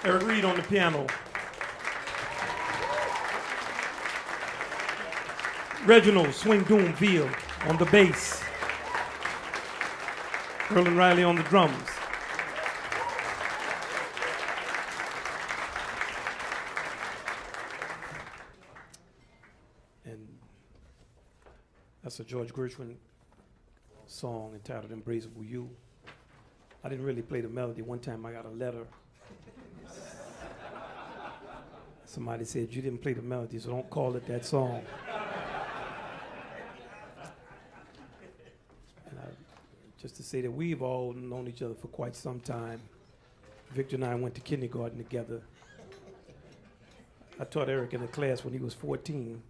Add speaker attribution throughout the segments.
Speaker 1: Eric Reed on the piano. Reginald Swing Doomville on the bass. Erlen Riley on the drums. And that's a George Gershwin song entitled Embraceable You. I didn't really play the melody. One time I got a letter. Somebody said, you didn't play the melody, so don't call it that song. And just to say that we've all known each other for quite some time. Victor and I went to kindergarten together. I taught Eric in a class when he was 14.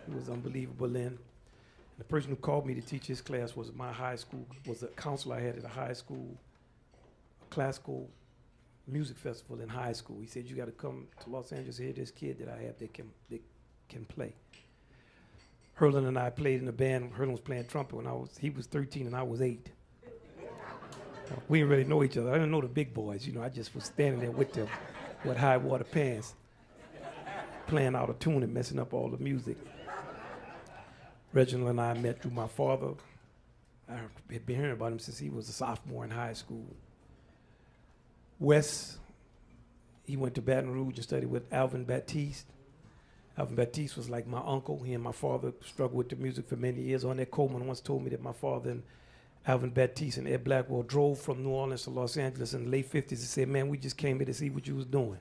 Speaker 1: He was unbelievable then. And the person who called me to teach his class was my high school, was a counselor I had at a high school, a classical music festival in high school. He said, you got to come to Los Angeles, hear this kid that I have that can play. Erlen and I played in a band. Erlen was playing trumpet when he was 13 and I was 8. We didn't really know each other. I didn't know the big boys, I just was standing there with them with high water pants, playing out of tune and messing up all the music. Reginald and I met through my father. I had been hearing about him since he was a sophomore in high school. Wes, he went to Baton Rouge and studied with Alvin Baptiste. Alvin Baptiste was like my uncle. He and my father struggled with the music for many years. Ornette Coleman once told me that my father and Alvin Baptiste and Ed Blackwell drove from New Orleans to Los Angeles in the late 50s and said, man, we just came here to see what you was doing.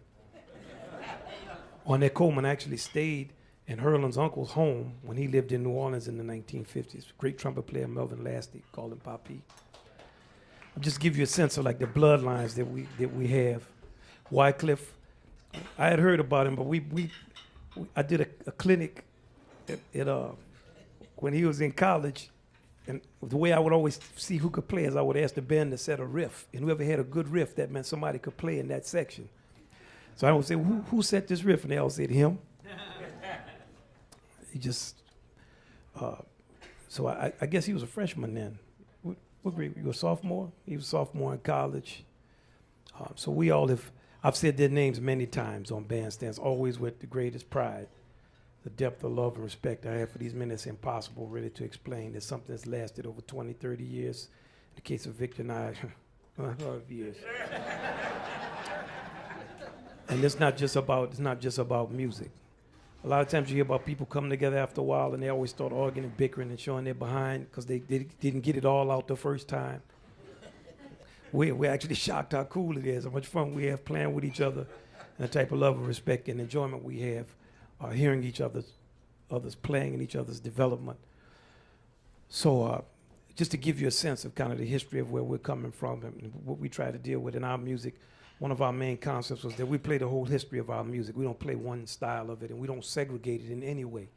Speaker 1: Ornette Coleman actually stayed in Erlen's uncle's home when he lived in New Orleans in the 1950s. Great trumpet player, Melvin Lasty, called him Papi. I'll just give you a sense of like the bloodlines that we have. Wycliffe, I had heard about him, but I did a clinic when he was in college, and the way I would always see who could play is I would ask the band to set a riff, and whoever had a good riff, that meant somebody could play in that section. So I would say, who set this riff? And they all said him. He just, so I guess he was a freshman then. What grade? You were a sophomore? He was a sophomore in college. So we all have, I've said their names many times on bandstands, always with the greatest pride. The depth of love and respect I have for these men, it's impossible really to explain. There's something that's lasted over 20, 30 years. In the case of Victor and I, 12 years. And it's not just about music. A lot of times you hear about people coming together after a while and they always start arguing and bickering and showing their behind because they didn't get it all out the first time. We're actually shocked how cool it is, how much fun we have playing with each other, and the type of love and respect and enjoyment we have hearing others playing in each other's development. So just to give you a sense of kind of the history of where we're coming from and what we try to deal with in our music, one of our main concepts was that we play the whole history of our music. We don't play one style of it, and we don't segregate it in any way.